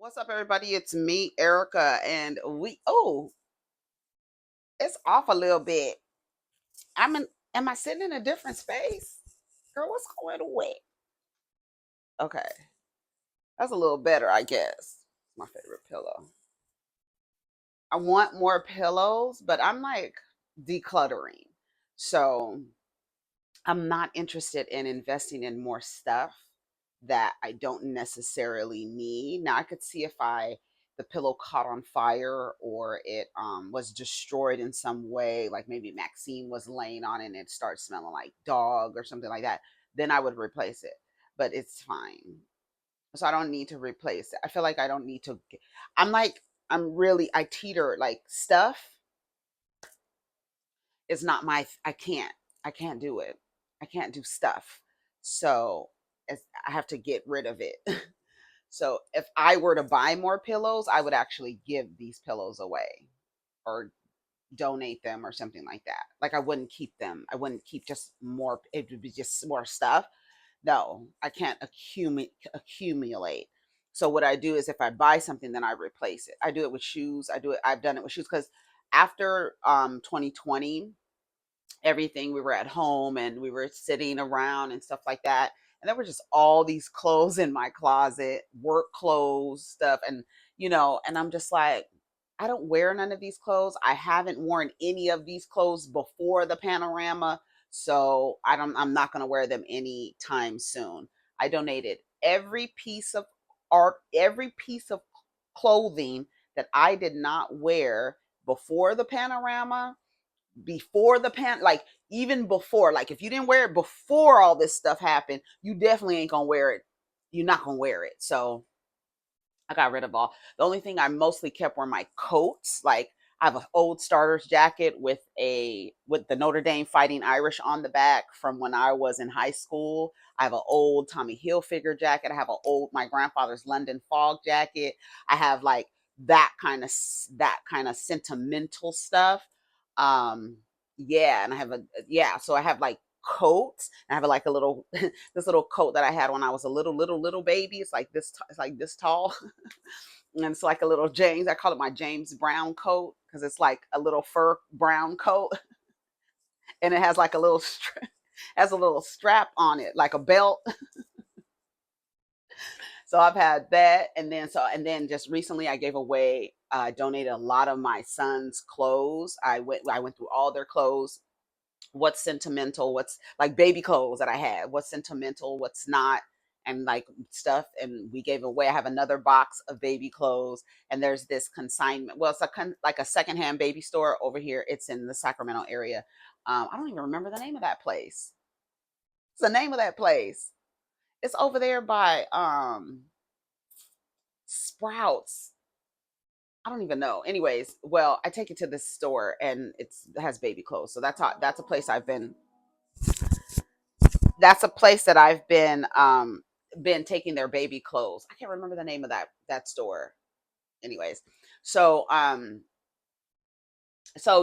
What's up, everybody? It's me, Erica, and oh, it's off a little bit. I'm in, am I sitting in a different space? Girl, what's going on? Okay, that's a little better, I guess. My favorite pillow. I want more pillows, but I'm like decluttering. So I'm not interested in investing in more stuff that I don't necessarily need. Now I could see if the pillow caught on fire or it was destroyed in some way, like maybe Maxine was laying on it and it starts smelling like dog or something like that, then I would replace it. But it's fine. So I don't need to replace it. I feel like I don't need to. I'm like, I teeter like stuff is not I can't do it. I can't do stuff. So I have to get rid of it. So if I were to buy more pillows, I would actually give these pillows away or donate them or something like that. Like I wouldn't keep them. I wouldn't keep just more. It would be just more stuff. No, I can't accumulate. So what I do is if I buy something, then I replace it. I do it with shoes. I've done it with shoes because after 2020, everything, we were at home and we were sitting around and stuff like that, and there were just all these clothes in my closet, work clothes, stuff, and and I'm just like, I don't wear none of these clothes. I haven't worn any of these clothes before the panorama, so I'm not going to wear them anytime soon. I donated every piece of art, every piece of clothing that I did not wear before the panorama, before the like even before, like if you didn't wear it before all this stuff happened, you definitely ain't gonna wear it. You're not gonna wear it. So I got rid of all. The only thing I mostly kept were my coats. Like I have an old starter's jacket with the Notre Dame Fighting Irish on the back from when I was in high school. I have an old Tommy Hilfiger jacket. I have my grandfather's London Fog jacket. I have like that kind of sentimental stuff. Um yeah, and I have so I have like coats. I have like a little this little coat that I had when I was a little baby. It's like this tall. And it's like a little James. I call it my James Brown coat because it's like a little fur brown coat, and it has like has a little strap on it, like a belt. So I've had that, and then just recently I gave away, donated a lot of my son's clothes. I went through all their clothes, what's sentimental, what's like baby clothes that I had, what's sentimental, what's not, and like stuff. And we gave away. I have another box of baby clothes, and there's this consignment. Well, it's like a secondhand baby store over here. It's in the Sacramento area. I don't even remember the name of that place. It's the name of that place. It's over there by Sprouts. I don't even know. Anyways, well, I take it to this store and it has baby clothes. So that's a place I've been that's a place that I've been taking their baby clothes. I can't remember the name of that store. Anyways, so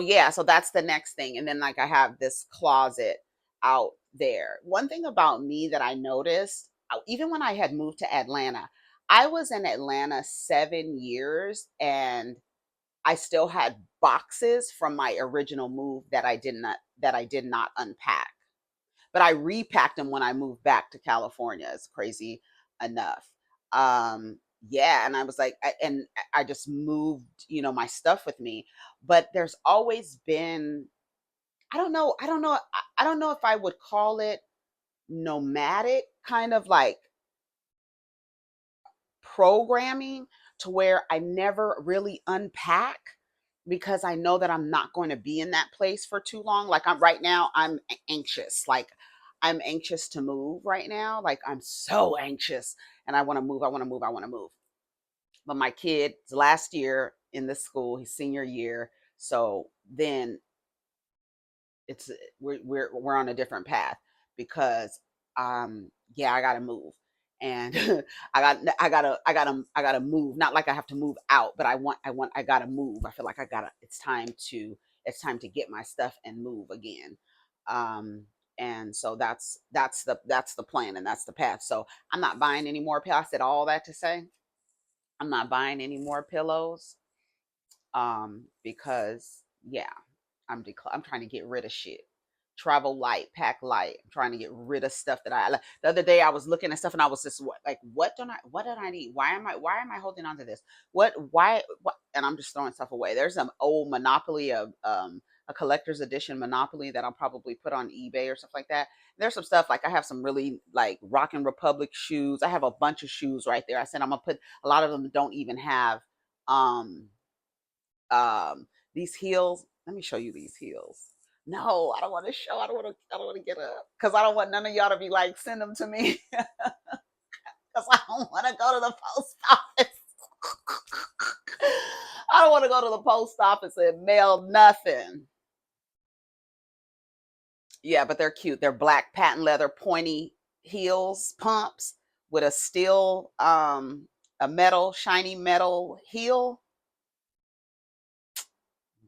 yeah, so that's the next thing. And then like I have this closet out there. One thing about me that I noticed, even when I had moved to Atlanta, I was in Atlanta 7 years and I still had boxes from my original move that I did not unpack, but I repacked them when I moved back to California. It's crazy enough. Yeah, and I was like, and I just moved, my stuff with me. But there's always been, I don't know if I would call it nomadic, kind of like programming, to where I never really unpack because I know that I'm not going to be in that place for too long. Like I'm right now, I'm anxious. Like I'm anxious to move right now. Like I'm so anxious and I want to move. I want to move. I want to move. But my kid's last year in this school, his senior year. So then it's we're on a different path because yeah, I gotta move. And I gotta move. Not like I have to move out, but I gotta move. I feel like it's time to get my stuff and move again. um and so that's the plan and that's the path. So I'm not buying any more pills. I said all that to say I'm not buying any more pillows because yeah, I'm trying to get rid of shit. Travel light, pack light. I'm trying to get rid of stuff that I like. The other day I was looking at stuff and I was just like, what did I need? Why am I holding on to this? What and I'm just throwing stuff away. There's some old Monopoly of a collector's edition Monopoly that I'll probably put on eBay or stuff like that. There's some stuff like I have some really like Rockin' Republic shoes. I have a bunch of shoes right there. I said I'm gonna put a lot of them don't even have um these heels. Let me show you these heels. No, I don't want to show. I don't want to get up because I don't want none of y'all to be like send them to me because I don't want to go to the post office. I don't want to go to the post office and mail nothing. Yeah, but they're cute. They're black patent leather pointy heels, pumps with a steel a metal shiny metal heel.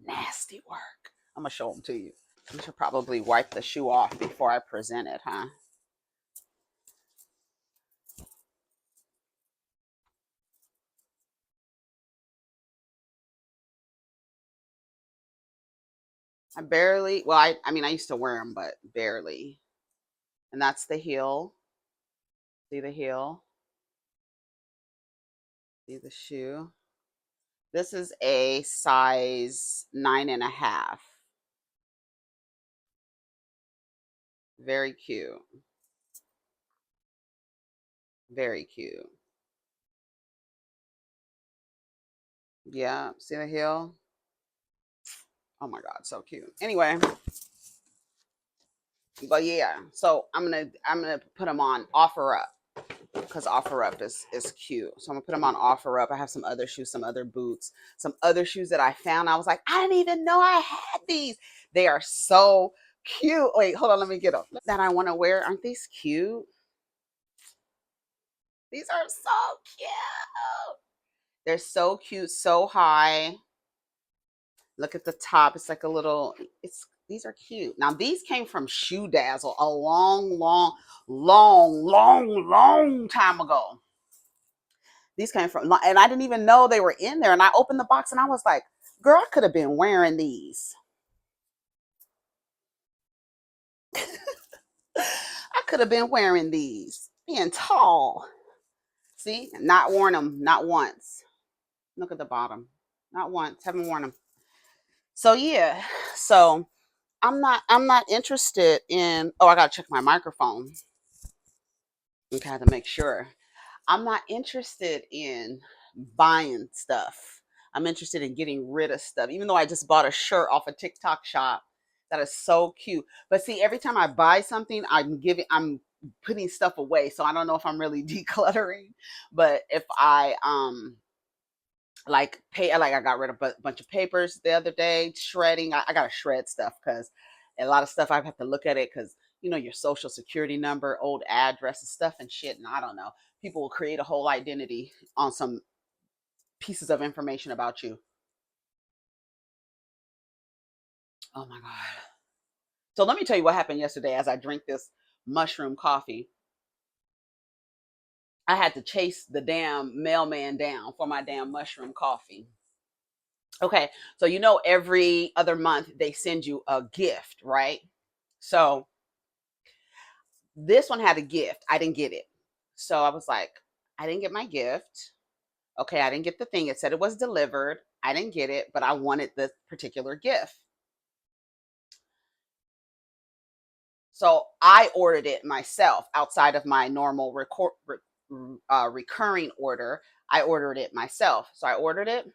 Nasty work. I'm gonna show them to you. I should probably wipe the shoe off before I present it, huh? I barely, well, I mean, I used to wear them, but barely. And that's the heel. See the heel? See the shoe? This is a size 9.5. Very cute. Very cute. Yeah, see the heel? Oh my God, so cute. Anyway, but yeah, so I'm gonna put them on offer up because offer up is cute. So I'm gonna put them on offer up. I have some other shoes, some other boots, some other shoes that I found. I was like, I didn't even know I had these. They are so cute. Wait, hold on, let me get them. That I want to wear. Aren't these cute? These are so cute. They're so cute, so high. Look at the top. It's like a little, it's these are cute. Now these came from Shoe Dazzle a long time ago. These came from, and I didn't even know they were in there. And I opened the box and I was like, girl, I could have been wearing these. I could have been wearing these, being tall. See, not worn them, not once. Look at the bottom, not once. Haven't worn them. So yeah, so I'm not interested in. Oh, I gotta check my microphone. Okay, I have to make sure. I'm not interested in buying stuff. I'm interested in getting rid of stuff. Even though I just bought a shirt off a TikTok shop that is so cute. But see, every time I buy something, I'm putting stuff away. So I don't know if I'm really decluttering. But if I like I got rid of a bunch of papers the other day, shredding. I gotta shred stuff because a lot of stuff I have to look at it because your social security number, old addresses, stuff and shit. And I don't know. People will create a whole identity on some pieces of information about you. Oh my God. So let me tell you what happened yesterday as I drink this mushroom coffee. I had to chase the damn mailman down for my damn mushroom coffee. Okay, so every other month they send you a gift, right? So this one had a gift. I didn't get it. So I was like, I didn't get my gift. Okay, I didn't get the thing. It said it was delivered. I didn't get it, but I wanted this particular gift. So I ordered it myself outside of my normal recurring order. I ordered it myself. So I ordered it,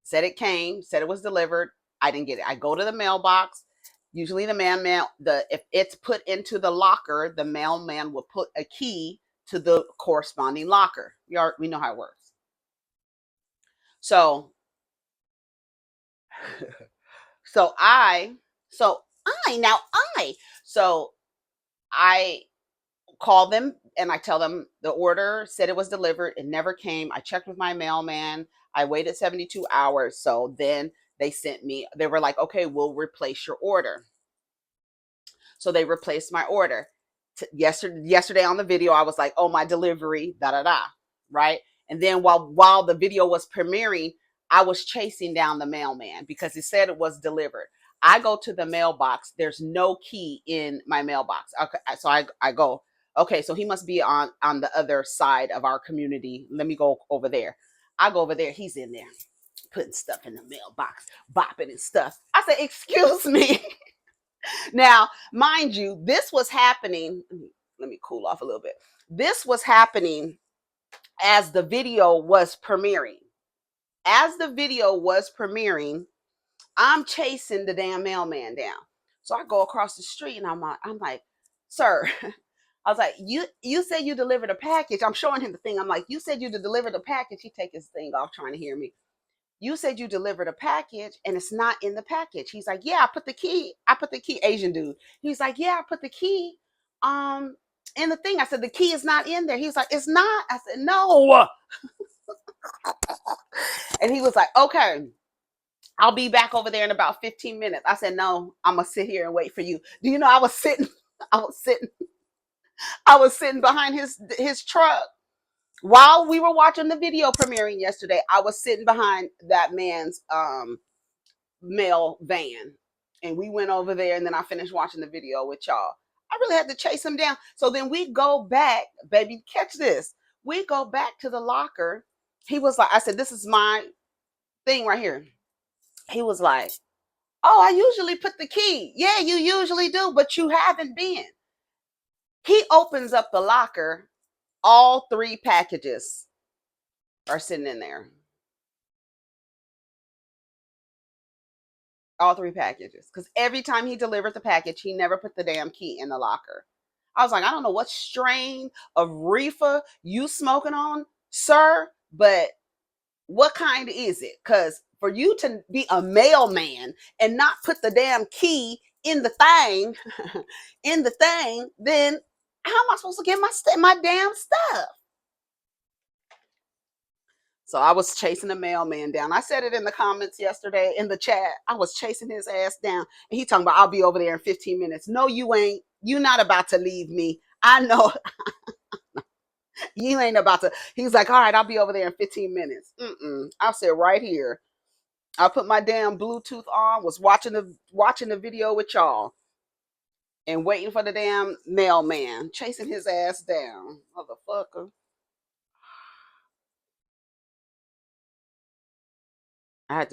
said it came, said it was delivered. I didn't get it. I go to the mailbox. Usually the mailman, if it's put into the locker, the mailman will put a key to the corresponding locker. We know how it works. So, so I, so I now I, so I call them and I tell them the order said it was delivered. It never came. I checked with my mailman. I waited 72 hours. So then they were like, okay, we'll replace your order. So they replaced my order. Yesterday on the video, I was like, oh, my delivery, da da da. Right. And then while the video was premiering, I was chasing down the mailman because he said it was delivered. I go to the mailbox. There's no key in my mailbox. Okay, so I go, okay, so he must be on the other side of our community. Let me go over there. I go over there. He's in there putting stuff in the mailbox, bopping and stuff. I said, excuse me. Now, mind you, this was happening. Let me cool off a little bit. This was happening as the video was premiering. As the video was premiering, I'm chasing the damn mailman down. So I go across the street and I'm like, sir, I was like, you said you delivered a package. I'm showing him the thing. I'm like, you said you delivered a package. He take his thing off trying to hear me. You said you delivered a package and it's not in the package. He's like, yeah, I put the key, Asian dude. He's like, yeah, I put the key in the thing. I said, the key is not in there. He's like, it's not. I said, no. And he was like, okay, I'll be back over there in about 15 minutes. I said, no, I'm gonna sit here and wait for you. Do you know I was sitting behind his truck while we were watching the video premiering yesterday. I was sitting behind that man's mail van, and we went over there, and then I finished watching the video with y'all. I really had to chase him down. So then we go back, baby, catch this. We go back to the locker. He was like, I said, this is my thing right here. He was like, oh, I usually put the key. Yeah, you usually do, but you haven't been. He opens up the locker. All 3 packages are sitting in there. All 3 packages. Because every time he delivered the package, he never put the damn key in the locker. I was like, I don't know what strain of reefer you smoking on, sir, but what kind is it? Because for you to be a mailman and not put the damn key in the thing, then how am I supposed to get my damn stuff? So I was chasing the mailman down. I said it in the comments yesterday in the chat. I was chasing his ass down. And he talking about, I'll be over there in 15 minutes. No, you ain't. You not about to leave me. I know. You ain't about to. He's like, all right, I'll be over there in 15 minutes. I'll sit right here. I put my damn Bluetooth on, was watching the video with y'all and waiting for the damn mailman, chasing his ass down. Motherfucker.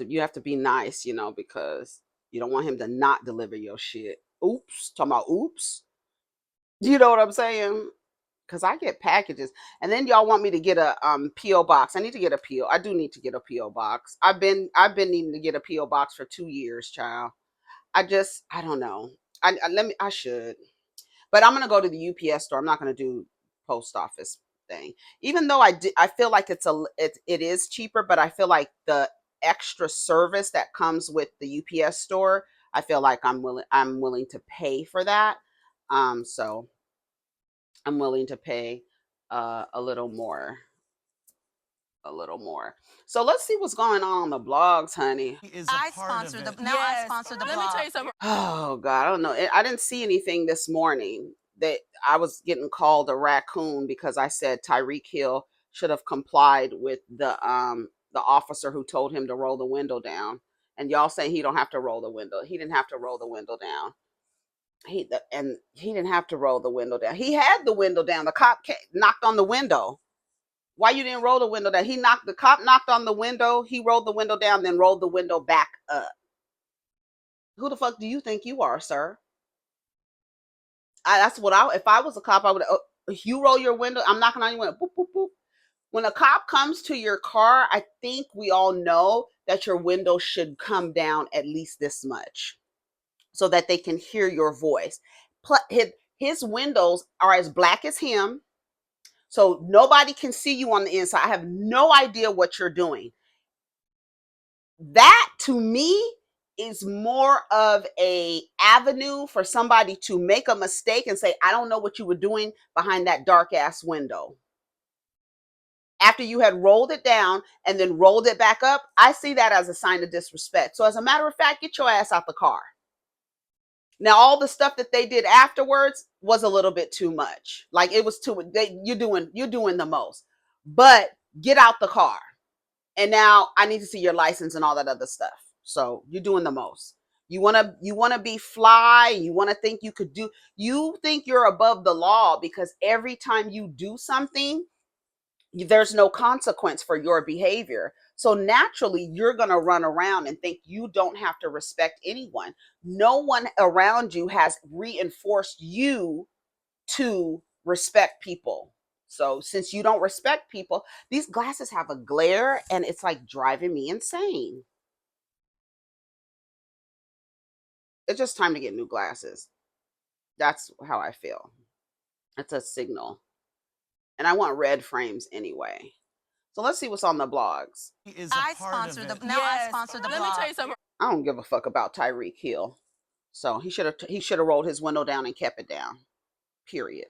You have to be nice, because you don't want him to not deliver your shit. Oops. Talking about oops. You know what I'm saying? Because I get packages. And then y'all want me to get a P.O. box. I need to get a P.O. I do need to get a P.O. box. I've been needing to get a P.O. box for 2 years, child. I don't know. I should. But I'm gonna go to the UPS store. I'm not gonna do post office thing. Even though I feel like it is cheaper, but I feel like the extra service that comes with the UPS store, I feel like I'm willing to pay for that. So I'm willing to pay a little more. So let's see what's going on the blogs, honey. I sponsor the blog. Let me tell you something. Oh God, I don't know. I didn't see anything this morning that I was getting called a raccoon because I said Tyreek Hill should have complied with the officer who told him to roll the window down. And y'all saying he don't have to roll the window. He didn't have to roll the window down. He didn't have to roll the window down. He had the window down. The cop knocked on the window. Why you didn't roll the window down? The cop knocked on the window. He rolled the window down, then rolled the window back up. Who the fuck do you think you are, sir? If I was a cop, I would. If you roll your window, I'm knocking on your window. Boop, boop, boop. When a cop comes to your car, I think we all know that your window should come down at least this much, so that they can hear your voice. His windows are as black as him, so nobody can see you on the inside. I have no idea what you're doing. That to me is more of a avenue for somebody to make a mistake and say, I don't know what you were doing behind that dark ass window. After you had rolled it down and then rolled it back up, I see that as a sign of disrespect. So as a matter of fact, get your ass out the car. Now, all the stuff that they did afterwards was a little bit too much. Like it was you're doing the most. But get out the car. And now I need to see your license and all that other stuff. So you're doing the most. You wanna be fly, you wanna think you could do, you think you're above the law because every time you do something, there's no consequence for your behavior. So naturally, you're going to run around and think you don't have to respect anyone. No one around you has reinforced you to respect people. So since you don't respect people, these glasses have a glare and it's like driving me insane. It's just time to get new glasses. That's how I feel. It's a signal. And I want red frames anyway. So let's see what's on the blogs. I sponsor the blog. Let me tell you something. I don't give a fuck about Tyreek Hill. So he should have rolled his window down and kept it down. Period.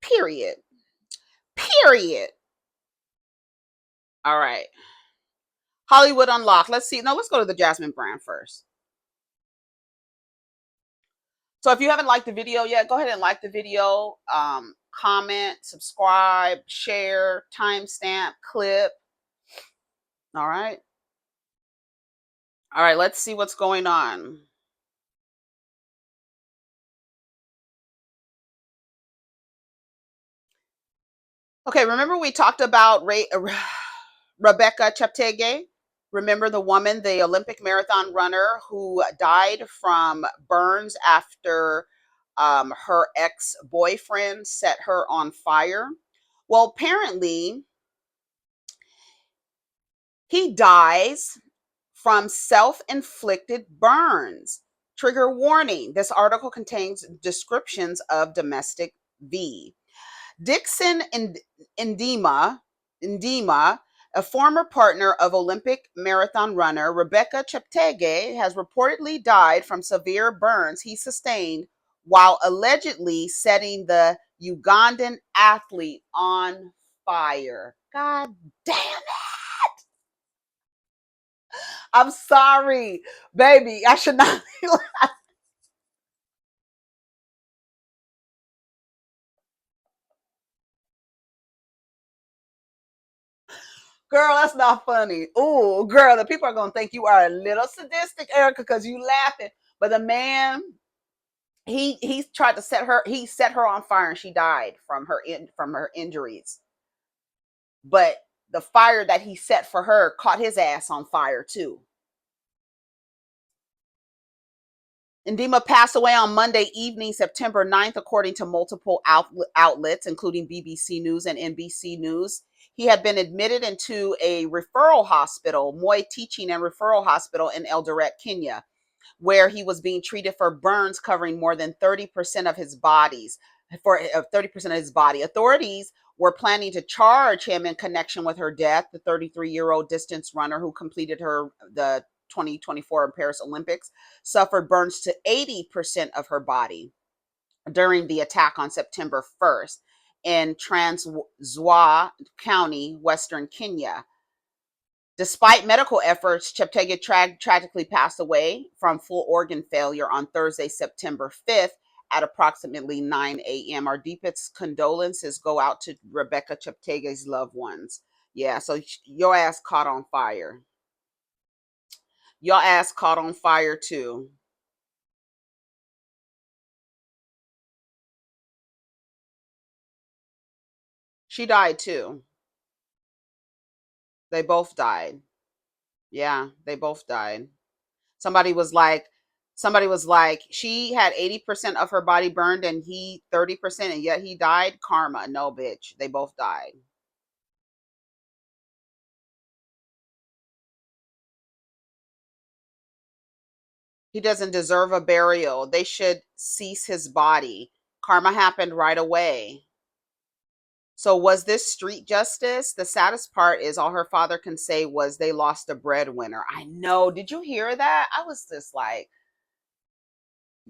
Period. Period. All right. Hollywood Unlocked. Let's see. No, let's go to the Jasmine brand first. So if you haven't liked the video yet, go ahead and like the video. Comment, subscribe, share, timestamp, clip. All right. All right, let's see what's going on. Okay, remember we talked about Rebecca Cheptegei? Remember the woman, the Olympic marathon runner who died from burns after her ex-boyfriend set her on fire? Well, apparently he dies from self-inflicted burns. Trigger warning. This article contains descriptions of domestic V. Dixon Ndima, a former partner of Olympic marathon runner Rebecca Cheptegei, has reportedly died from severe burns he sustained while allegedly setting the Ugandan athlete on fire. God damn it! I'm sorry, baby. I should not be laughing. Girl, that's not funny. Ooh, girl, the people are gonna think you are a little sadistic, Erica, because you laughing. But the man, he tried to set her on fire and she died from her injuries. But the fire that he set for her caught his ass on fire too. Ndima passed away on Monday evening, September 9th, according to multiple outlets, including BBC News and NBC News. He had been admitted into a referral hospital, Moi Teaching and Referral Hospital in Eldoret, Kenya, where he was being treated for burns covering more than 30% of his bodies. For 30% of his body, authorities were planning to charge him in connection with her death. The 33-year-old distance runner who completed the 2024 Paris Olympics suffered burns to 80% of her body during the attack on September 1st in Trans Nzoia County, Western Kenya. Despite medical efforts, Cheptegei tragically passed away from full organ failure on Thursday, September 5th at approximately 9 a.m. Our deepest condolences go out to Rebecca Cheptegei's loved ones. Yeah, so your ass caught on fire. Your ass caught on fire too. She died too. They both died. Yeah, they both died. Somebody was like, she had 80% of her body burned and he 30%, and yet he died. Karma. No, bitch. They both died. He doesn't deserve a burial. They should cease his body. Karma happened right away. So was this street justice? The saddest part is all her father can say was they lost a breadwinner. I know. Did you hear that? I was just like,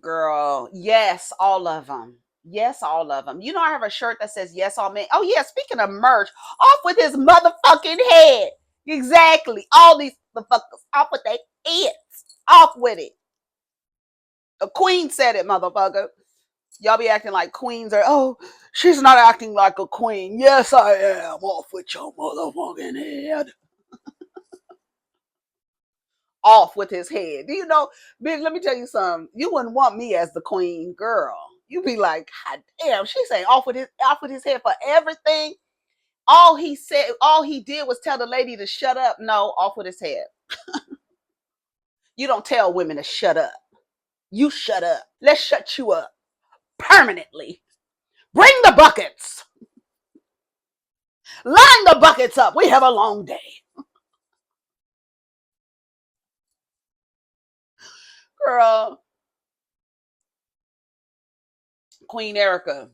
girl, yes, all of them. Yes, all of them. You know, I have a shirt that says yes, all men. Oh, yeah, speaking of merch, off with his motherfucking head. Exactly. All these motherfuckers, off with their heads. Off with it. The queen said it, motherfucker. Y'all be acting like queens are, oh, she's not acting like a queen. Yes, I am. Off with your motherfucking head. Off with his head. Do you know, bitch, let me tell you something. You wouldn't want me as the queen, girl. You'd be like, God damn, she's saying off with his head for everything. All he said, all he did was tell the lady to shut up. No, off with his head. You don't tell women to shut up. You shut up. Let's shut you up permanently. Bring the buckets. Line the buckets up. We have a long day. Girl, Queen Erica.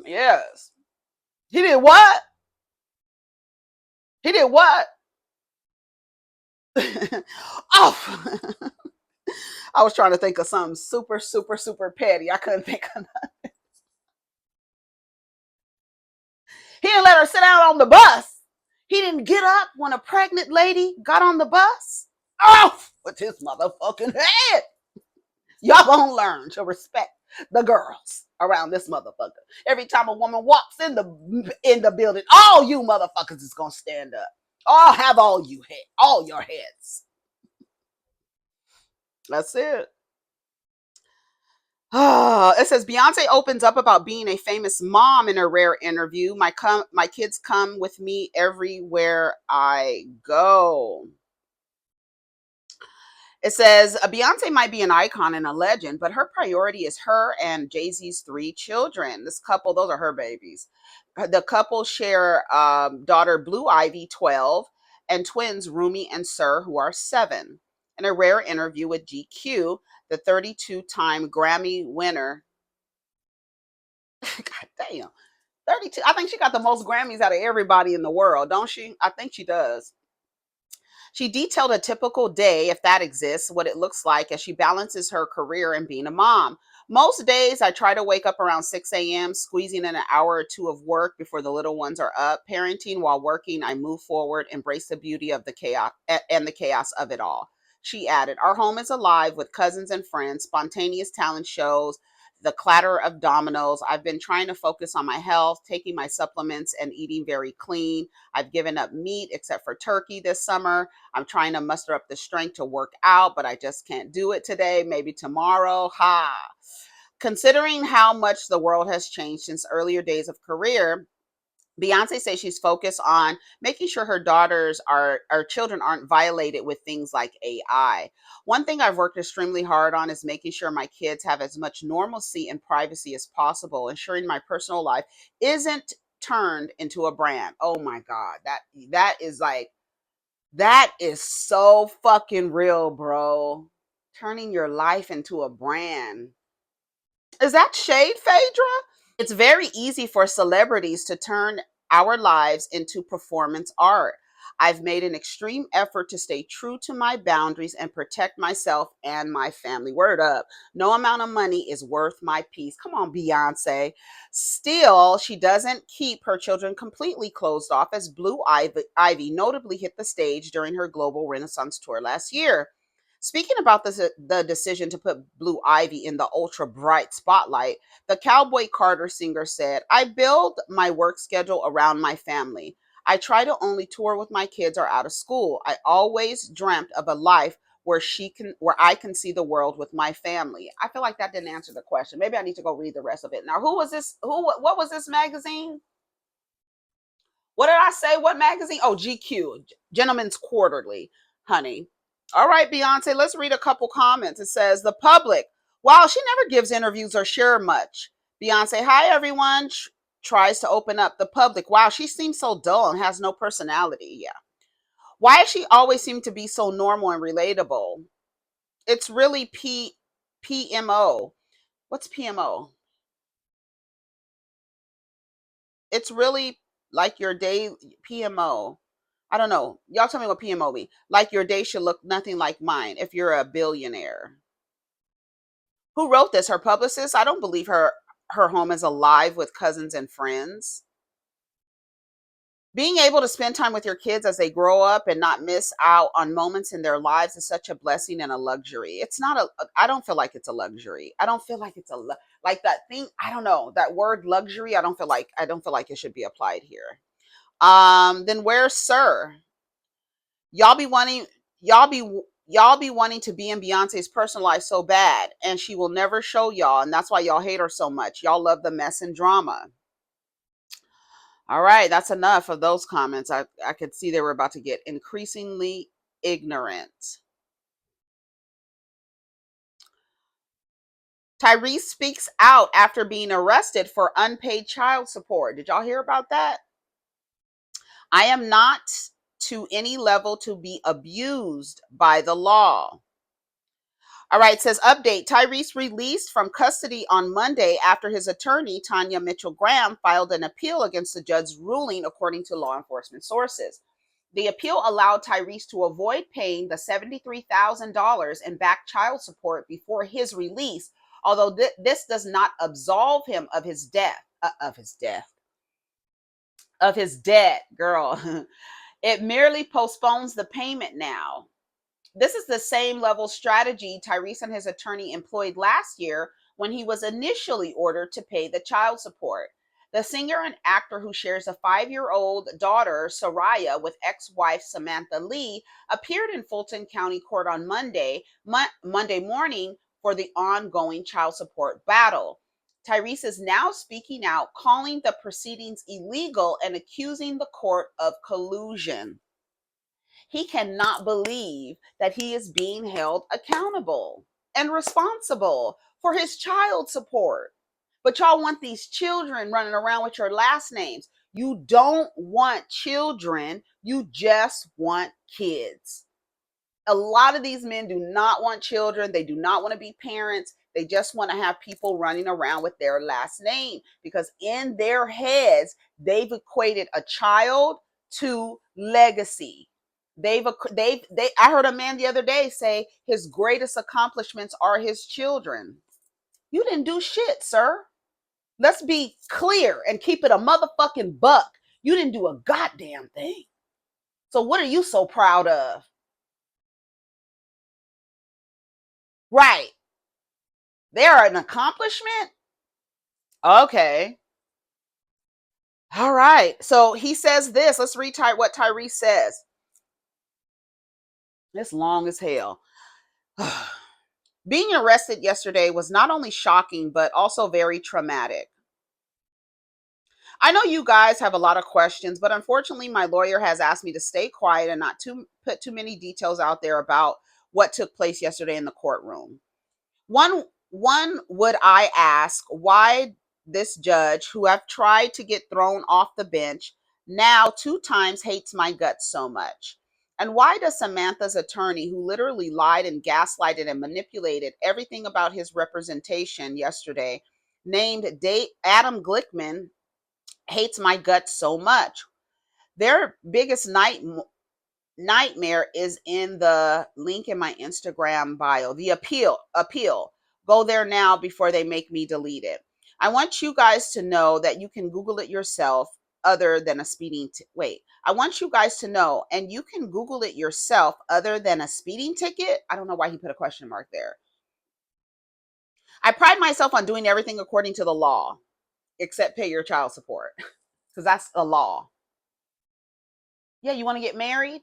Yes. He did what? He did what? Off. I was trying to think of something super, super, super petty. I couldn't think of nothing. He didn't let her sit down on the bus. He didn't get up when a pregnant lady got on the bus. Off with his motherfucking head. Y'all gonna learn to respect the girls around this motherfucker. Every time a woman walks in the building, all you motherfuckers is gonna stand up. I'll have all your heads. That's it. It says Beyonce opens up about being a famous mom in a rare interview. My kids come with me everywhere I go. It says Beyonce might be an icon and a legend, but her priority is her and Jay-Z's 3 children. This couple, those are her babies. The couple share daughter Blue Ivy, 12, and twins Rumi and Sir, who are 7. In a rare interview with GQ, the 32-time Grammy winner, God damn, 32. I think she got the most Grammys out of everybody in the world, don't she? I think she does. She detailed a typical day, if that exists, what it looks like as she balances her career and being a mom. Most days, I try to wake up around 6 a.m., squeezing in an hour or two of work before the little ones are up. Parenting while working, I move forward, embrace the beauty of the chaos and the chaos of it all. She added, our home is alive with cousins and friends, spontaneous talent shows, the clatter of dominoes. I've been trying to focus on my health, taking my supplements, and eating very clean. I've given up meat except for turkey this summer. I'm trying to muster up the strength to work out, but I just can't do it today. Maybe tomorrow. Ha. Considering how much the world has changed since earlier days of career, Beyonce says she's focused on making sure her children aren't violated with things like AI. One thing I've worked extremely hard on is making sure my kids have as much normalcy and privacy as possible, ensuring my personal life isn't turned into a brand. Oh my God. That is so fucking real, bro. Turning your life into a brand. Is that shade, Phaedra? It's very easy for celebrities to turn our lives into performance art. I've made an extreme effort to stay true to my boundaries and protect myself and my family. Word up. No amount of money is worth my peace. Come on, Beyonce. Still, she doesn't keep her children completely closed off, as Ivy notably hit the stage during her global Renaissance tour last year. Speaking about the decision to put Blue Ivy in the ultra bright spotlight, the Cowboy Carter singer said, I build my work schedule around my family. I try to only tour with my kids or out of school. I always dreamt of a life where I can see the world with my family. I feel like that didn't answer the question. Maybe I need to go read the rest of it. Now, what was this magazine? What did I say? What magazine? Oh, GQ, Gentleman's Quarterly, honey. All right, Beyonce, let's read a couple comments. It says, the public, wow, she never gives interviews or share much. Beyonce, hi, everyone. Tries to open up. The public, wow, she seems so dull and has no personality. Yeah. Why does she always seem to be so normal and relatable? It's really PMO. What's PMO? It's really like your day. PMO. I don't know. Y'all tell me what PMO be. Like your day should look nothing like mine if you're a billionaire. Who wrote this? Her publicist? I don't believe her home is alive with cousins and friends. Being able to spend time with your kids as they grow up and not miss out on moments in their lives is such a blessing and a luxury. It's not a, I don't feel like it's a luxury. I don't feel like it's a, like that thing. I don't know, that word luxury. I don't feel like it should be applied here. Then where's Sir? Y'all be wanting, y'all be, y'all be wanting to be in Beyonce's personal life so bad, and she will never show y'all. And that's why y'all hate her so much. Y'all love the mess and drama. All right, that's enough of those comments. I could see they were about to get increasingly ignorant. Tyrese speaks out after being arrested for unpaid child support. Did y'all hear about that? I am not to any level to be abused by the law. All right, it says update. Tyrese released from custody on Monday after his attorney, Tanya Mitchell Graham, filed an appeal against the judge's ruling, according to law enforcement sources. The appeal allowed Tyrese to avoid paying the $73,000 in back child support before his release, although this does not absolve him of his debt. Of his debt, girl. It merely postpones the payment now. This is the same level strategy Tyrese and his attorney employed last year when he was initially ordered to pay the child support. The singer and actor, who shares a 5-year-old daughter, Soraya, with ex-wife Samantha Lee, appeared in Fulton County Court on Monday morning for the ongoing child support battle. Tyrese is now speaking out, calling the proceedings illegal and accusing the court of collusion. He cannot believe that he is being held accountable and responsible for his child support. But y'all want these children running around with your last names. You don't want children, you just want kids. A lot of these men do not want children. They do not want to be parents. They just want to have people running around with their last name, because in their heads, they've equated a child to legacy. I heard a man the other day say his greatest accomplishments are his children. You didn't do shit, sir. Let's be clear and keep it a motherfucking buck. You didn't do a goddamn thing. So what are you so proud of? Right. They're an accomplishment? Okay. All right. So he says this. Let's read what Tyrese says. It's long as hell. Being arrested yesterday was not only shocking, but also very traumatic. I know you guys have a lot of questions, but unfortunately, my lawyer has asked me to stay quiet and not put too many details out there about what took place yesterday in the courtroom. One would I ask why this judge, who I've tried to get thrown off the bench, now 2 times hates my guts so much? And why does Samantha's attorney, who literally lied and gaslighted and manipulated everything about his representation yesterday, named Adam Glickman, hates my guts so much? Their biggest nightmare is in the link in my Instagram bio. The appeal. Go there now before they make me delete it. I want you guys to know that you can Google it yourself, other than a speeding wait. I want you guys to know, and you can Google it yourself, other than a speeding ticket. I don't know why he put a question mark there. I pride myself on doing everything according to the law, except pay your child support, because that's a law. Yeah, you want to get married?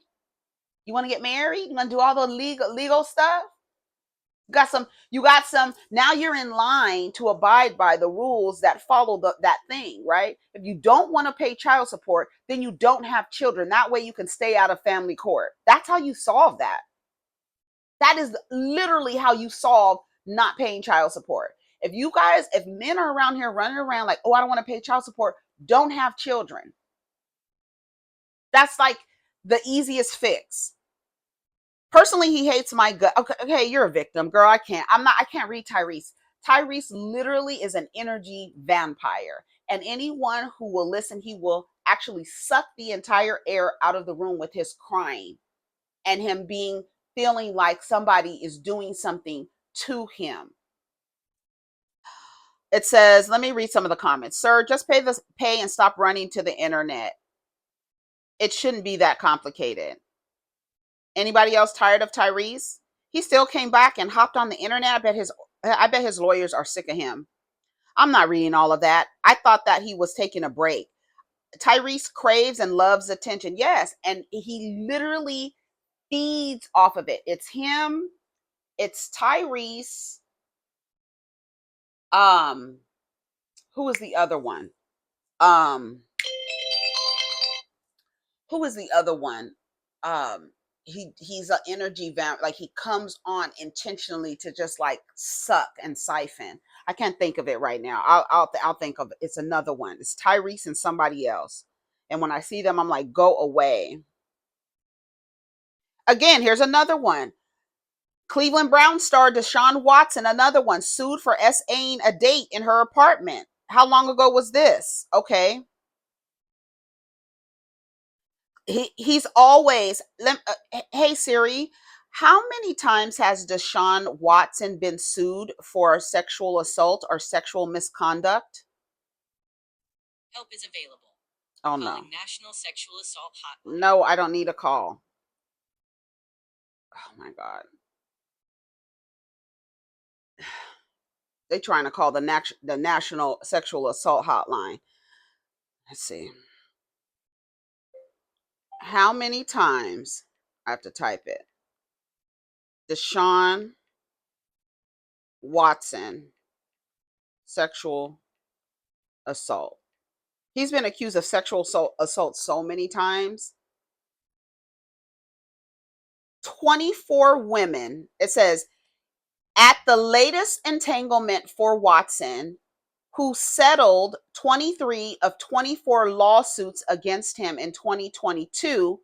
You want to get married? You want to do all the legal stuff? You got some, now you're in line to abide by the rules that follow that thing, right? If you don't want to pay child support, then you don't have children. That way you can stay out of family court. That's how you solve that. That is literally how you solve not paying child support. If men are around here running around like, oh, I don't want to pay child support, don't have children. That's like the easiest fix. Personally, he hates my gut. Okay, you're a victim, girl. I can't read Tyrese. Tyrese literally is an energy vampire. And anyone who will listen, he will actually suck the entire air out of the room with his crying and him feeling like somebody is doing something to him. It says, let me read some of the comments. Sir, just pay and stop running to the internet. It shouldn't be that complicated. Anybody else tired of Tyrese? He still came back and hopped on the internet. I bet his lawyers are sick of him. I'm not reading all of that. I thought that he was taking a break. Tyrese craves and loves attention. Yes, and he literally feeds off of it. It's him, it's Tyrese. Who is the other one? Um, who is the other one? He's an energy vamp. Like, he comes on intentionally to just like suck and siphon. I can't think of it right now. I'll think of it. It's another one. It's Tyrese and somebody else. And when I see them, I'm like, go away. Again, here's another one. Cleveland Brown star Deshaun Watson, another one, sued for SAing a date in her apartment. How long ago was this? Okay. He's always, hey Siri, how many times has Deshaun Watson been sued for sexual assault or sexual misconduct? Help is available. Oh no. Calling National Sexual Assault Hotline. No, I don't need a call. Oh my God. They're trying to call the National Sexual Assault Hotline. Let's see. How many times? I have to type it. Deshaun Watson, sexual assault. He's been accused of sexual assault so many times. 24 women. It says, at the latest entanglement for Watson, who settled 23 of 24 lawsuits against him in 2022,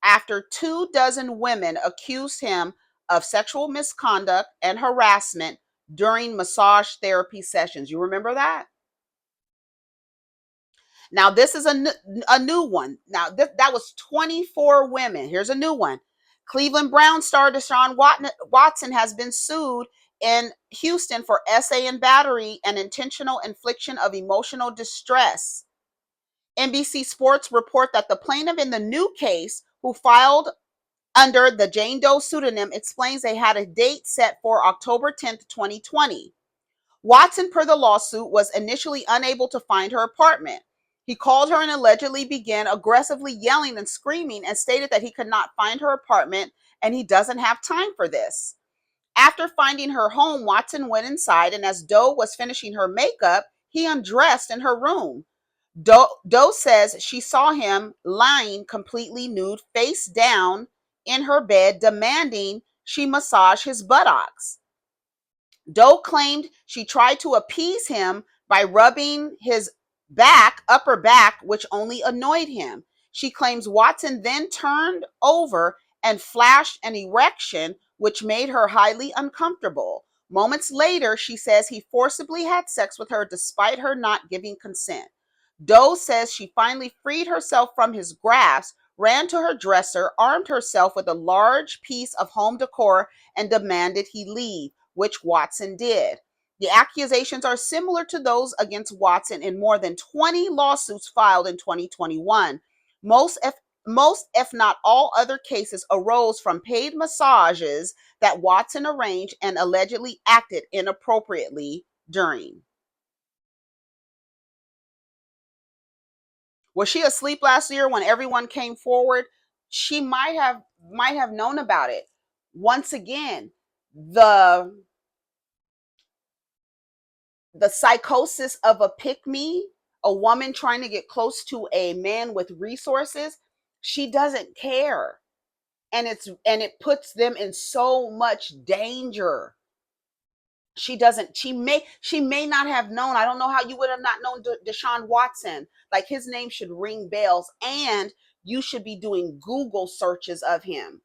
after 24 women accused him of sexual misconduct and harassment during massage therapy sessions. You remember that? Now, this is a new one. Now, that was 24 women. Here's a new one. Cleveland Brown star Deshaun Watson has been sued in Houston for essay and battery and intentional infliction of emotional distress. NBC Sports report that the plaintiff in the new case, who filed under the Jane Doe pseudonym, explains they had a date set for October 10th, 2020. Watson, per the lawsuit, was initially unable to find her apartment. He called her and allegedly began aggressively yelling and screaming and stated that he could not find her apartment and he doesn't have time for this. After finding her home, Watson went inside, and as Doe was finishing her makeup, he undressed in her room. Doe says she saw him lying completely nude, face down in her bed, demanding she massage his buttocks. Doe claimed she tried to appease him by rubbing his upper back, which only annoyed him. She claims Watson then turned over and flashed an erection, which made her highly uncomfortable. Moments later, she says he forcibly had sex with her despite her not giving consent. Doe says she finally freed herself from his grasp, ran to her dresser, armed herself with a large piece of home decor, and demanded he leave, which Watson did. The accusations are similar to those against Watson in more than 20 lawsuits filed in 2021. Most, if not all, other cases arose from paid massages that Watson arranged and allegedly acted inappropriately during. Was she asleep last year when everyone came forward? She might have known about it. Once again, the psychosis of a pick-me, a woman trying to get close to a man with resources, she doesn't care. And it puts them in so much danger. She may not have known. I don't know how you would have not known Deshaun Watson. Like, his name should ring bells, and you should be doing Google searches of him.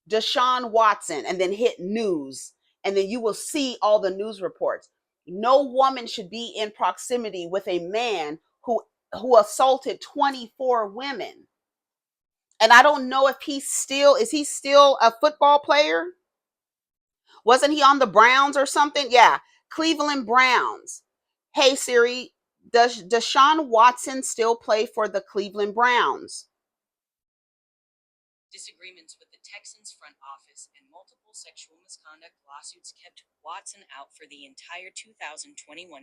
Deshaun Watson, and then hit news, and then you will see all the news reports. No woman should be in proximity with a man who assaulted 24 women. And I don't know if is he still a football player? Wasn't he on the Browns or something? Yeah, Cleveland Browns. Hey Siri, does Deshaun Watson still play for the Cleveland Browns? Disagreements with the Texans front office and multiple sexual misconduct lawsuits kept Watson out for the entire 2021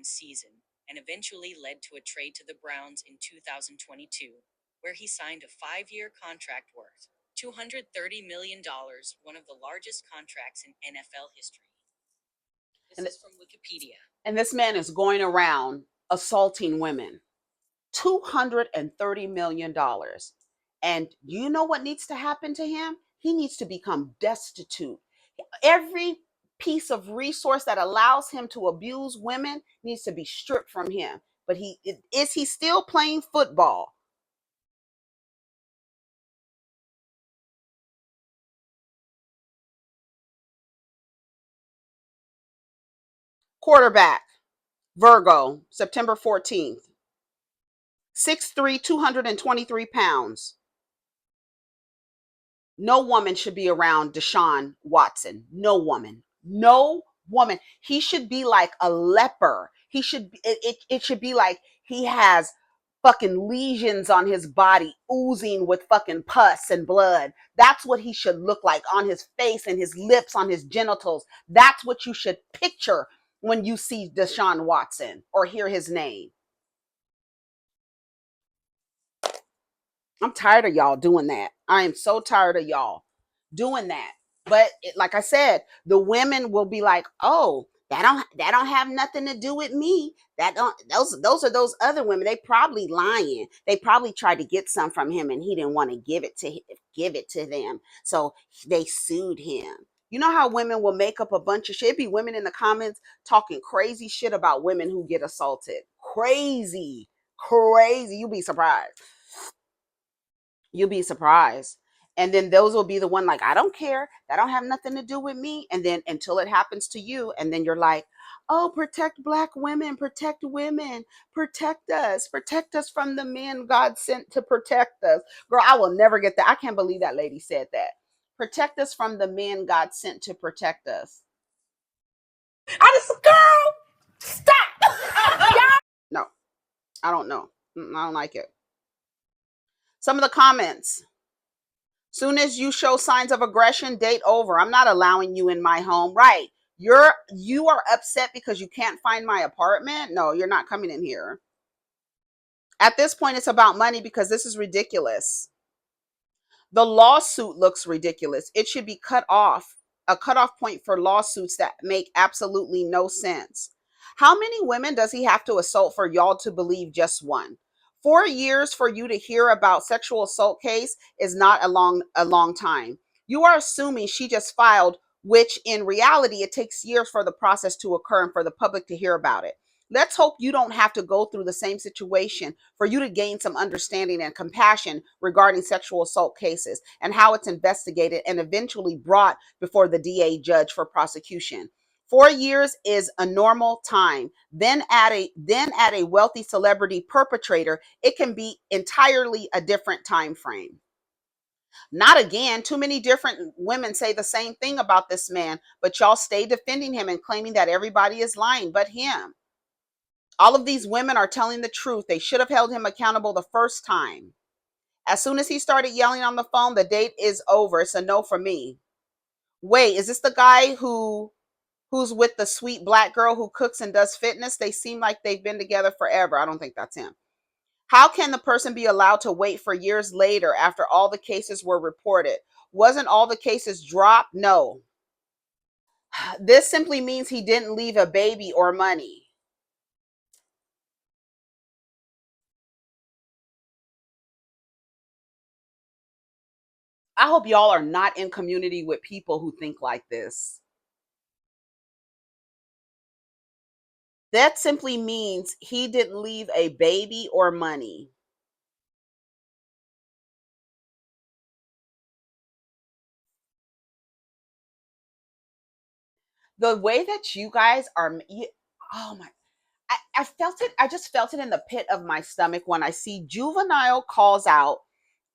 season and eventually led to a trade to the Browns in 2022, where he signed a 5-year contract worth $230 million, one of the largest contracts in NFL history. This is from Wikipedia. And this man is going around assaulting women. $230 million. And you know what needs to happen to him? He needs to become destitute. Every piece of resource that allows him to abuse women needs to be stripped from him. But is he still playing football? Quarterback, Virgo, September 14th. 6'3", 223 pounds. No woman should be around Deshaun Watson. No woman. No woman. He should be like a leper. He should it should be like he has fucking lesions on his body oozing with fucking pus and blood. That's what he should look like on his face and his lips, on his genitals. That's what you should picture when you see Deshaun Watson or hear his name. I'm tired of y'all doing that. I am so tired of y'all doing that. But like I said, the women will be like, "Oh, that don't have nothing to do with me. That don't those are those other women. They probably lying. They probably tried to get some from him and he didn't want to give it to them. So they sued him." You know how women will make up a bunch of shit? It'd be women in the comments talking crazy shit about women who get assaulted. Crazy. You'll be surprised. You'll be surprised. And then those will be the one like, I don't care. That don't have nothing to do with me. And then until it happens to you, and then you're like, oh, protect Black women, protect women, protect us from the men God sent to protect us. Girl, I will never get that. I can't believe that lady said that. Protect us from the men God sent to protect us. Girl, stop. No, I don't know. I don't like it. Some of the comments. Soon as you show signs of aggression, date over. I'm not allowing you in my home. Right. You are upset because you can't find my apartment? No, you're not coming in here. At this point, it's about money because this is ridiculous. The lawsuit looks ridiculous. It should be cut off, a cutoff point for lawsuits that make absolutely no sense. How many women does he have to assault for y'all to believe just one? 4 years for you to hear about sexual assault case is not a long time. You are assuming she just filed, which in reality, it takes years for the process to occur and for the public to hear about it. Let's hope you don't have to go through the same situation for you to gain some understanding and compassion regarding sexual assault cases and how it's investigated and eventually brought before the DA judge for prosecution. 4 years is a normal time. Then add a wealthy celebrity perpetrator, it can be entirely a different time frame. Not again. Too many different women say the same thing about this man, but y'all stay defending him and claiming that everybody is lying but him. All of these women are telling the truth. They should have held him accountable the first time. As soon as he started yelling on the phone, the date is over. It's a no for me. Wait, is this the guy who's with the sweet Black girl who cooks and does fitness? They seem like they've been together forever. I don't think that's him. How can the person be allowed to wait for years later after all the cases were reported? Wasn't all the cases dropped? No. This simply means he didn't leave a baby or money. I hope y'all are not in community with people who think like this. That simply means he didn't leave a baby or money. The way that you guys are, oh my, I felt it. I just felt it in the pit of my stomach when I see Juvenile calls out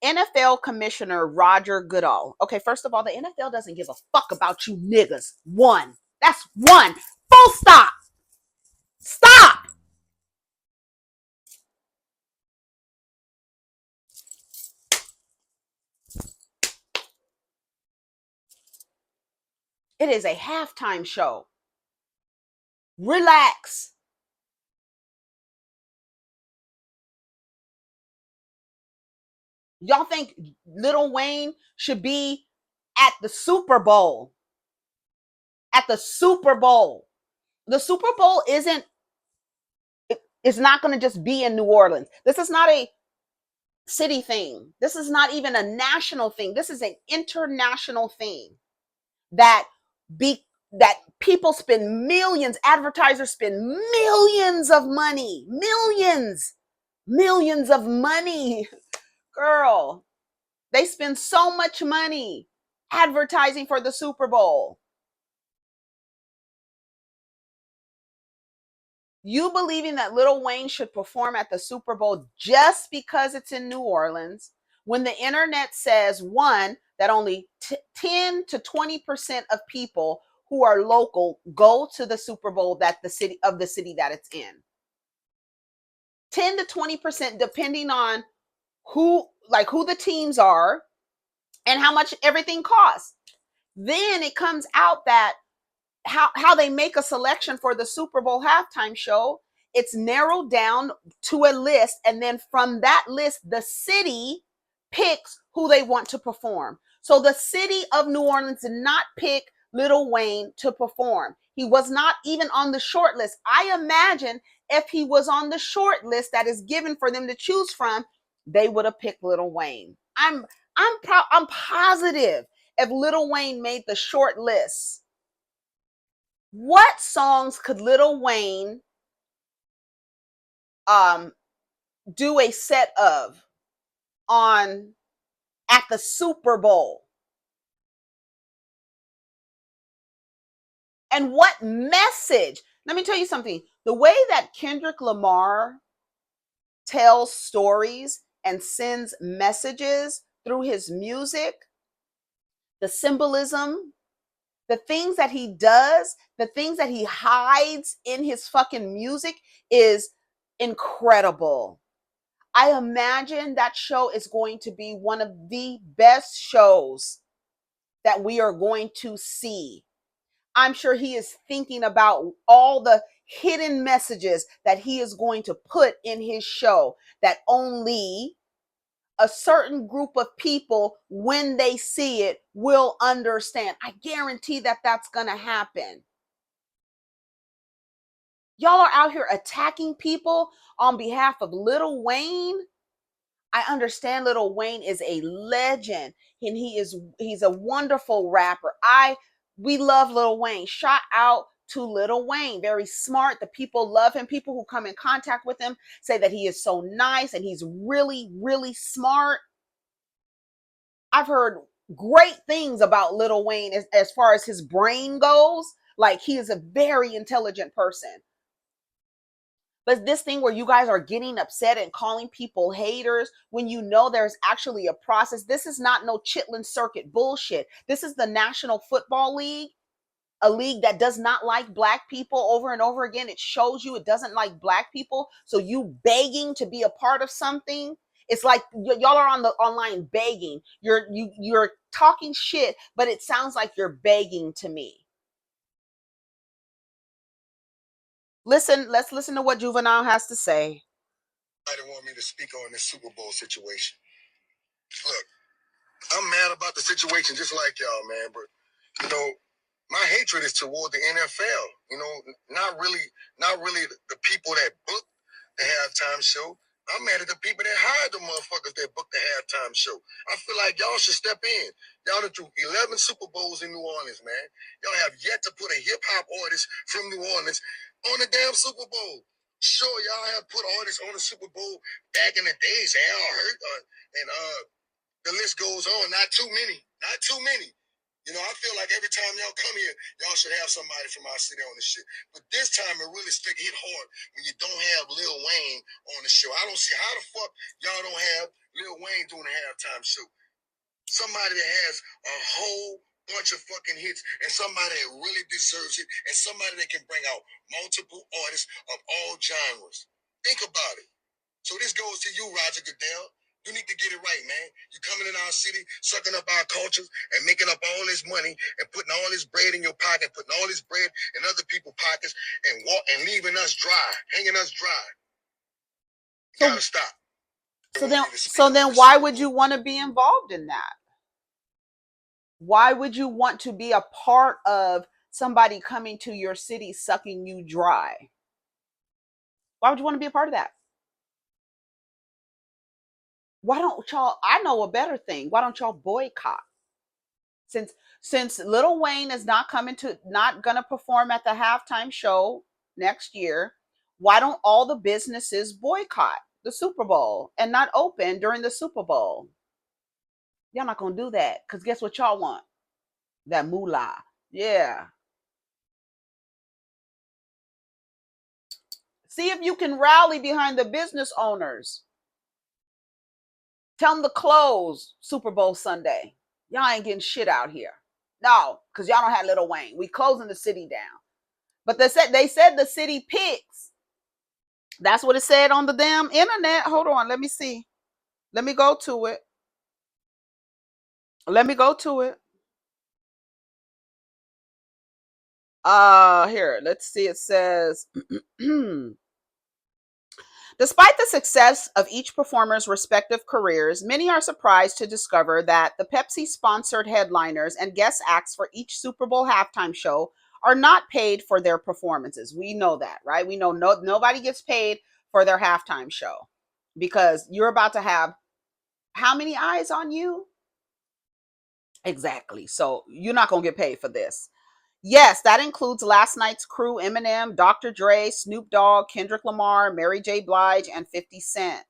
NFL Commissioner Roger Goodall. Okay, first of all, the NFL doesn't give a fuck about you niggas. One. That's one. Full stop. Stop. It is a halftime show. Relax. Y'all think Lil Wayne should be at the Super Bowl? At the Super Bowl. The Super Bowl it's not going to just be in New Orleans. This is not a city thing. This is not even a national thing. This is an international thing that people spend millions, advertisers spend millions of money, millions of money. Girl, they spend so much money advertising for the Super Bowl. You believing that Lil Wayne should perform at the Super Bowl just because it's in New Orleans, when the internet says, one, that only 10 to 20% of people who are local go to the Super Bowl that the city that it's in. 10 to 20%, depending on who the teams are and how much everything costs. Then it comes out that how they make a selection for the Super Bowl halftime show. It's narrowed down to a list, and then from that list, the city picks who they want to perform. So the city of New Orleans did not pick Lil Wayne to perform. He was not even on the short list. I imagine if he was on the short list that is given for them to choose from, they would have picked Lil Wayne. I'm positive if Lil Wayne made the short list, what songs could Lil Wayne do a set of at the Super Bowl? And what message? Let me tell you something. The way that Kendrick Lamar tells stories and sends messages through his music, the symbolism, the things that he does, the things that he hides in his fucking music is incredible. I imagine that show is going to be one of the best shows that we are going to see. I'm sure he is thinking about all the hidden messages that he is going to put in his show that only a certain group of people, when they see it, will understand. I guarantee that that's going to happen. Y'all are out here attacking people on behalf of Lil Wayne. I understand Lil Wayne is a legend and he's a wonderful rapper. We love Lil Wayne. Shout out to Lil Wayne. Very smart. The people love him. People who come in contact with him say that he is so nice and he's really, really smart. I've heard great things about Lil Wayne as far as his brain goes. Like, he is a very intelligent person. But this thing where you guys are getting upset and calling people haters when you know there's actually a process. This is not no Chitlin Circuit bullshit. This is the National Football League, a league that does not like black people over and over again. It shows you it doesn't like black people. So you begging to be a part of something. It's like y'all are on the online begging. You're talking shit, but it sounds like you're begging to me. Let's listen to what Juvenile has to say. I didn't want me to speak on this Super Bowl situation. Look, I'm mad about the situation just like y'all, man, but you know, my hatred is toward the NFL. You know, not really the people that book the halftime show. I'm mad at the people that hired the motherfuckers that booked the halftime show. I feel like y'all should step in. Y'all done threw 11 Super Bowls in New Orleans, man. Y'all have yet to put a hip-hop artist from New Orleans on the damn Super Bowl. Sure, y'all have put artists on the Super Bowl back in the days. Al Hurt and the list goes on. Not too many. Not too many. You know, I feel like every time y'all come here, y'all should have somebody from our city on the shit. But this time it really hit hard when you don't have Lil Wayne on the show. I don't see how the fuck y'all don't have Lil Wayne doing a halftime show. Somebody that has a whole bunch of fucking hits and somebody that really deserves it and somebody that can bring out multiple artists of all genres. Think about it. So this goes to you, Roger Goodell. You need to get it right, man. You coming in our city, sucking up our cultures, and making up all this money, and putting all this bread in your pocket, putting all this bread in other people's pockets, and leaving us dry, hanging us dry. You gotta stop. So then why would you want to be involved in that? Why would you want to be a part of somebody coming to your city sucking you dry? Why would you want to be a part of that? Why don't y'all, I know a better thing. Why don't y'all boycott? Since Lil Wayne is not gonna perform at the halftime show next year, why don't all the businesses boycott the Super Bowl and not open during the Super Bowl? Y'all not gonna do that, because guess what y'all want? That moolah. Yeah. See if you can rally behind the business owners. Tell them to close Super Bowl Sunday. Y'all ain't getting shit out here. No, because y'all don't have Lil Wayne. We closing the city down. But they said the city picks. That's what it said on the damn internet. Hold on, let me see. Let me go to it. Here, let's see. It says despite the success of each performer's respective careers, many are surprised to discover that the Pepsi-sponsored headliners and guest acts for each Super Bowl halftime show are not paid for their performances. We know that, right? We know nobody gets paid for their halftime show, because you're about to have how many eyes on you? Exactly. So you're not going to get paid for this. Yes, that includes last night's crew: Eminem, Dr. Dre, Snoop Dogg, Kendrick Lamar, Mary J. Blige, and 50 Cent.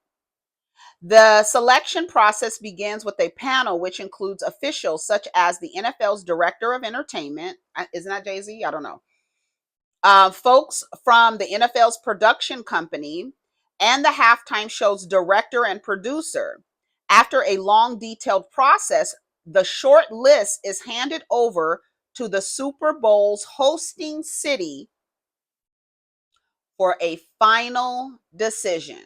The selection process begins with a panel which includes officials such as the NFL's Director of Entertainment. Isn't that Jay-Z? I don't know. Folks from the NFL's production company and the halftime show's director and producer. After a long, detailed process, the short list is handed over to the Super Bowl's hosting city for a final decision.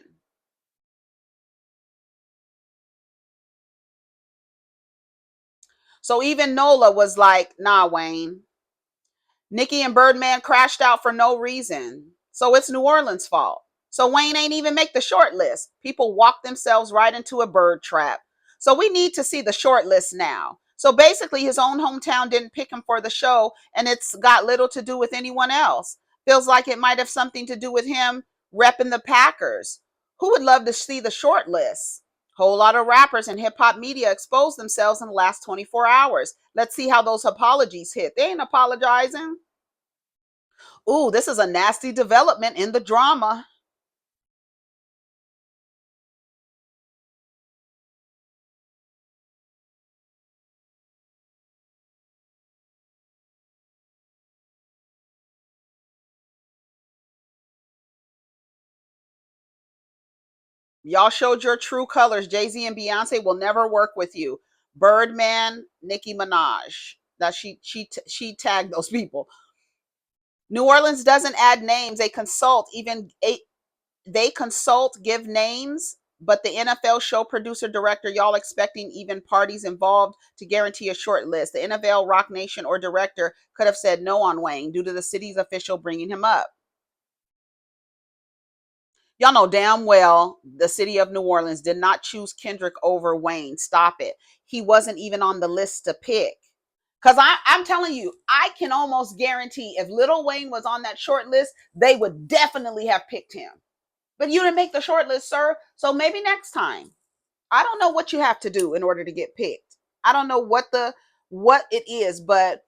So even Nola was like, nah, Wayne. Nicki and Birdman crashed out for no reason. So it's New Orleans' fault. So Wayne ain't even make the short list. People walked themselves right into a bird trap. So we need to see the short list now. So basically his own hometown didn't pick him for the show, and it's got little to do with anyone else. Feels like it might have something to do with him repping the Packers. Who would love to see the short list? Whole lot of rappers and hip hop media exposed themselves in the last 24 hours. Let's see how those apologies hit. They ain't apologizing. Ooh, this is a nasty development in the drama. Y'all showed your true colors. Jay-Z and Beyonce will never work with you. Birdman, Nicki Minaj. That she tagged those people. New Orleans doesn't add names. They consult, give names, but the NFL show producer director, y'all expecting even parties involved to guarantee a short list. The NFL, Rock Nation, or director could have said no on Wayne due to the city's official bringing him up. Y'all know damn well the city of New Orleans did not choose Kendrick over Wayne. Stop it. He wasn't even on the list to pick. Because I'm telling you, I can almost guarantee if Lil Wayne was on that short list, they would definitely have picked him. But you didn't make the short list, sir. So maybe next time. I don't know what you have to do in order to get picked. I don't know what it is, but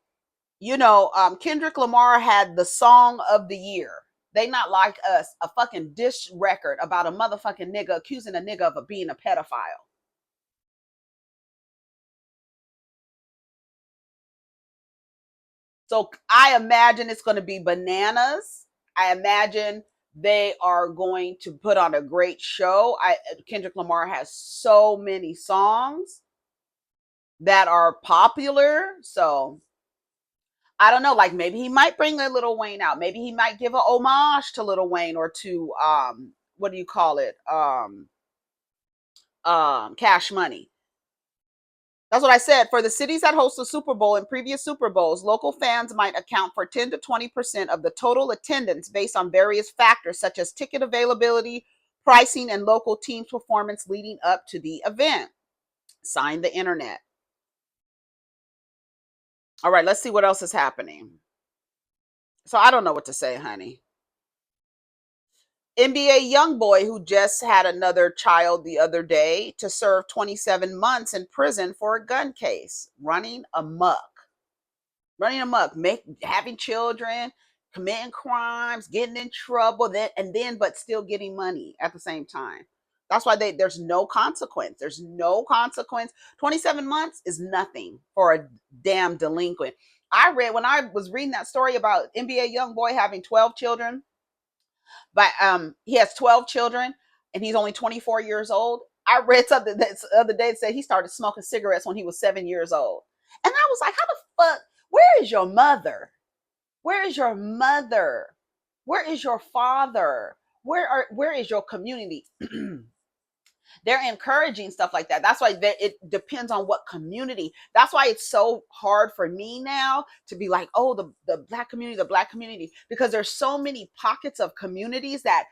Kendrick Lamar had the song of the year. They not like us, a fucking diss record about a motherfucking nigga accusing a nigga of being a pedophile. So I imagine it's going to be bananas. I imagine they are going to put on a great show. Kendrick Lamar has so many songs that are popular. So I don't know, like maybe he might bring a Lil Wayne out. Maybe he might give an homage to Lil Wayne or to what do you call it? Cash Money. That's what I said. For the cities that host the Super Bowl and previous Super Bowls, local fans might account for 10 to 20% of the total attendance based on various factors such as ticket availability, pricing, and local team's performance leading up to the event. Sign the internet. All right, let's see what else is happening. So I don't know what to say, honey. NBA YoungBoy, who just had another child the other day, to serve 27 months in prison for a gun case, running amok, having children, committing crimes, getting in trouble, but still getting money at the same time. That's why there's no consequence. There's no consequence. 27 months is nothing for a damn delinquent. When I was reading that story about NBA YoungBoy having 12 children, but he has 12 children and he's only 24 years old. I read something the other day that said he started smoking cigarettes when he was 7 years old. And I was like, how the fuck, where is your mother? Where is your mother? Where is your father? Where is your community? They're encouraging stuff like that. That's why it depends on what community. That's why it's so hard for me now to be like, oh, the black community, because there's so many pockets of communities that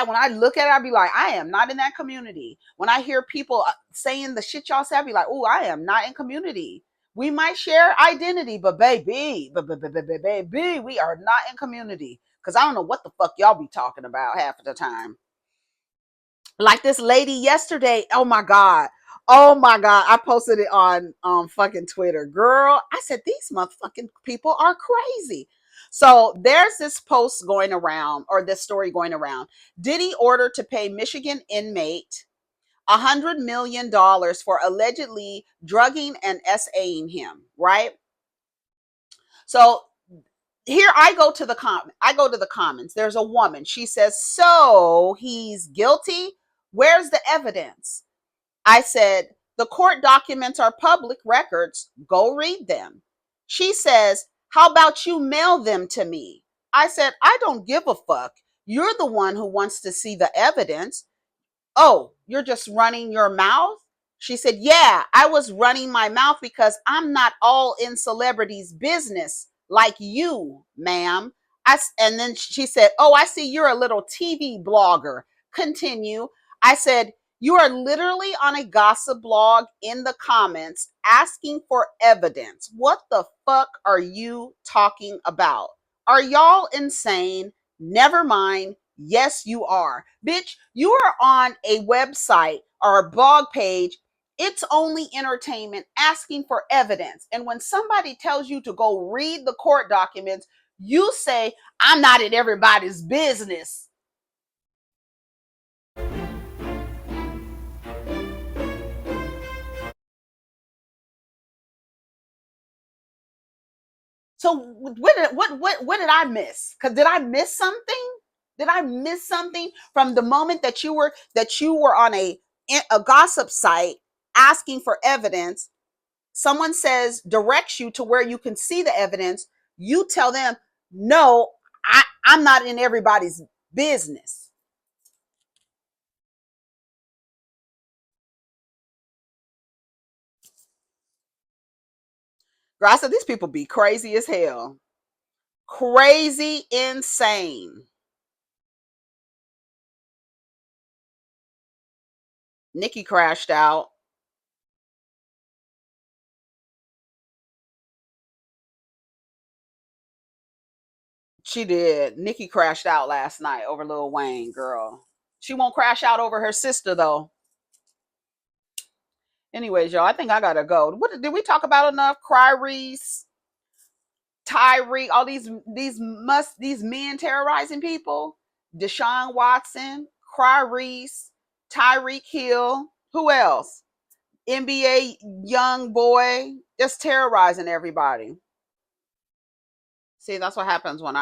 when I look at it, I'll be like, I am not in that community. When I hear people saying the shit y'all say, I'll be like, oh, I am not in community. We might share identity, but baby, we are not in community. Because I don't know what the fuck y'all be talking about half of the time. Like this lady yesterday. Oh my God. I posted it on fucking Twitter. Girl, I said, these motherfucking people are crazy. So there's this post going around, or this story going around. Diddy ordered to pay Michigan inmate $100 million for allegedly drugging and SAing him, right? So here I go to the comments. There's a woman. She says, so he's guilty? Where's the evidence? I said, the court documents are public records. Go read them. She says, how about you mail them to me? I said, I don't give a fuck. You're the one who wants to see the evidence. Oh, you're just running your mouth? She said, yeah, I was running my mouth because I'm not all in celebrities' business like you, ma'am. And then she said, oh, I see you're a little TV blogger. Continue. I said, you are literally on a gossip blog in the comments asking for evidence. What the fuck are you talking about? Are y'all insane? Never mind. Yes, you are. Bitch, you are on a website or a blog page. It's only entertainment asking for evidence. And when somebody tells you to go read the court documents, you say, I'm not in everybody's business. So what did I miss? Because did I miss something? Did I miss something from the moment that you were on a gossip site asking for evidence? Someone directs you to where you can see the evidence. You tell them, no, I'm not in everybody's business. Girl, I said, these people be crazy as hell. Crazy, insane. Nikki crashed out. She did. Nikki crashed out last night over Lil Wayne, girl. She won't crash out over her sister, though. Anyways, y'all, I think I gotta go. What did we talk about enough? Tyrese, all these men terrorizing people. Deshaun Watson, Tyrese, Tyreek Hill. Who else? NBA young boy, just terrorizing everybody. See, that's what happens when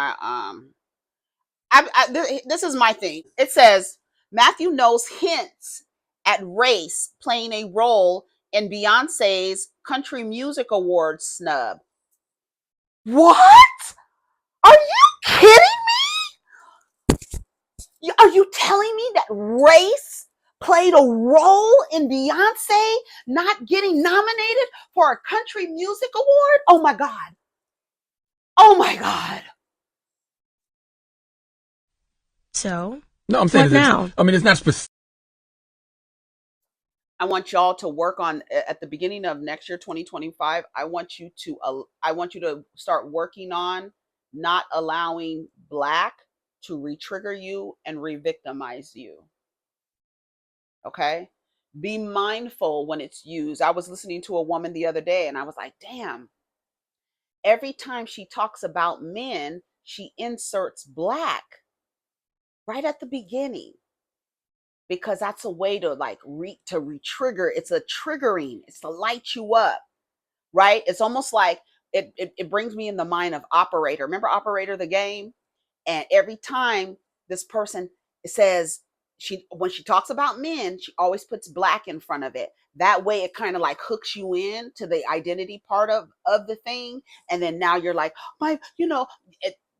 this is my thing. It says Matthew knows hints at race playing a role in Beyonce's Country Music Awards snub. What? Are you kidding me? Are you telling me that race played a role in Beyoncé not getting nominated for a country music award? Oh my God. Oh my God. So, no, I'm saying what now? I mean, it's not specific. I want y'all to work on at the beginning of next year, 2025. I want you to start working on not allowing Black to re-trigger you and re-victimize you. Okay? Be mindful when it's used. I was listening to a woman the other day and I was like, damn, every time she talks about men, she inserts Black right at the beginning, because that's a way to like re-trigger. It's a triggering. It's to light you up, right? It's almost like it brings me in the mind of Operator. Remember Operator, the game? And every time this person says, when she talks about men, she always puts Black in front of it. That way it kind of like hooks you in to the identity part of the thing. And then now you're like,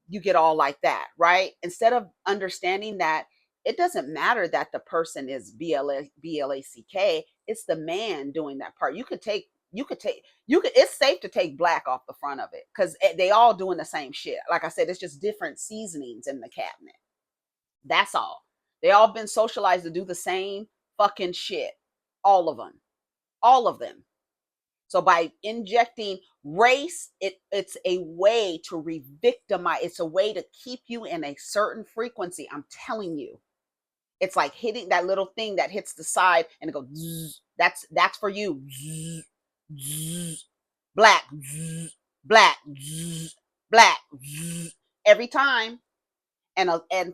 you get all like that, right? Instead of understanding that it doesn't matter that the person is BLACK, it's the man doing that part. It's safe to take Black off the front of it, because they all doing the same shit. Like I said, it's just different seasonings in the cabinet. That's all. They all been socialized to do the same fucking shit. All of them. All of them. So by injecting race, it's a way to re-victimize. It's a way to keep you in a certain frequency. I'm telling you. It's like hitting that little thing that hits the side and it goes, zzz. That's for you. Zzz, zzz. Black, zzz, Black, zzz, Black, zzz. Every time. And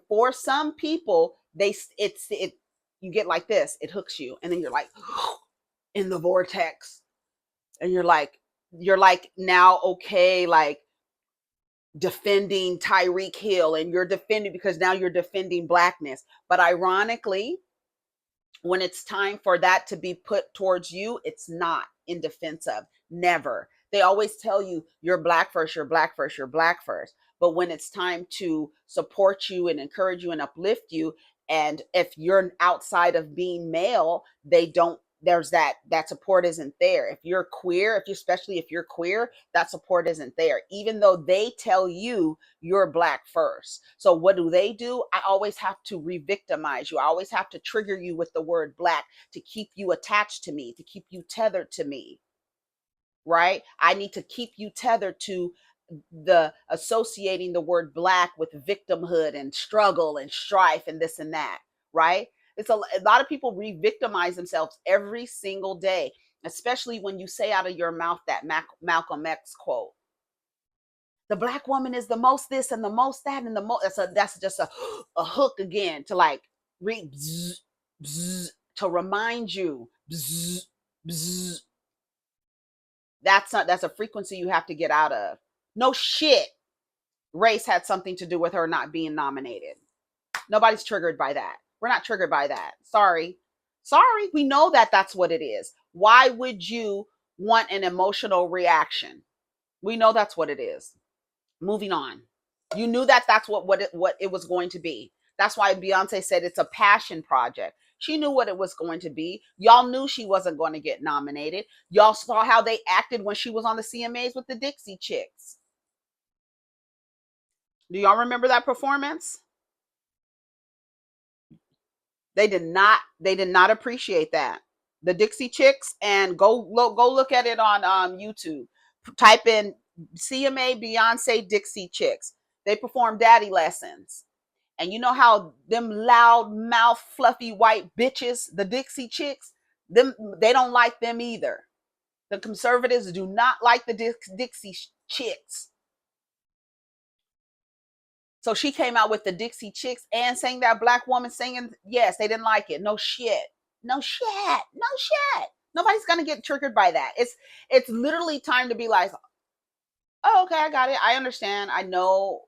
for some people, you get like this, it hooks you, and then you're like in the vortex, and you're like now, okay, like defending Tyreek Hill, and you're defending because now you're defending Blackness. But ironically, when it's time for that to be put towards you, it's not in defense of. Never. They always tell you you're Black first, you're Black first, you're Black first. But when it's time to support you and encourage you and uplift you, and if you're outside of being male, they don't, there's that support isn't there. If you're queer, especially if you're queer, that support isn't there, even though they tell you you're Black first. So what do? I always have to re-victimize you. I always have to trigger you with the word Black to keep you attached to me, to keep you tethered to me, right? I need to keep you tethered to the associating the word Black with victimhood and struggle and strife and this and that, right? It's a lot of people re-victimize themselves every single day, especially when you say out of your mouth that Malcolm X quote. The Black woman is the most this and the most that and the most. That's just a hook again to like bzz, bzz, to remind you. Bzz, bzz. That's a frequency you have to get out of. No shit. Race had something to do with her not being nominated. Nobody's triggered by that. We're not triggered by that. Sorry. We know that that's what it is. Why would you want an emotional reaction? We know that's what it is. Moving on. You knew that that's what it was going to be. That's why Beyonce said it's a passion project. She knew what it was going to be. Y'all knew she wasn't going to get nominated. Y'all saw how they acted when she was on the CMAs with the Dixie Chicks. Do y'all remember that performance? They did not appreciate that. The Dixie Chicks, and go look at it on YouTube. Type in CMA Beyonce Dixie Chicks. They perform Daddy Lessons. And you know how them loud mouth fluffy white bitches, the Dixie Chicks, they don't like them either. The conservatives do not like the Dixie Chicks. So she came out with the Dixie Chicks and sang that Black woman singing. Yes, they didn't like it. No shit. Nobody's gonna get triggered by that. It's literally time to be like, oh, okay, I got it. I understand. I know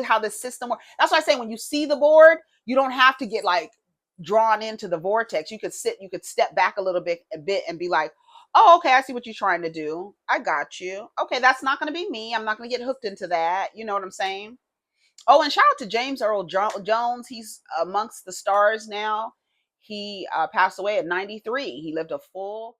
how this system works. That's why I say when you see the board, you don't have to get like drawn into the vortex. You could step back a bit and be like, oh, okay, I see what you're trying to do. I got you. Okay, that's not going to be me. I'm not going to get hooked into that. You know what I'm saying? Oh, and shout out to James Earl Jones. He's amongst the stars now. He passed away at 93. He lived a full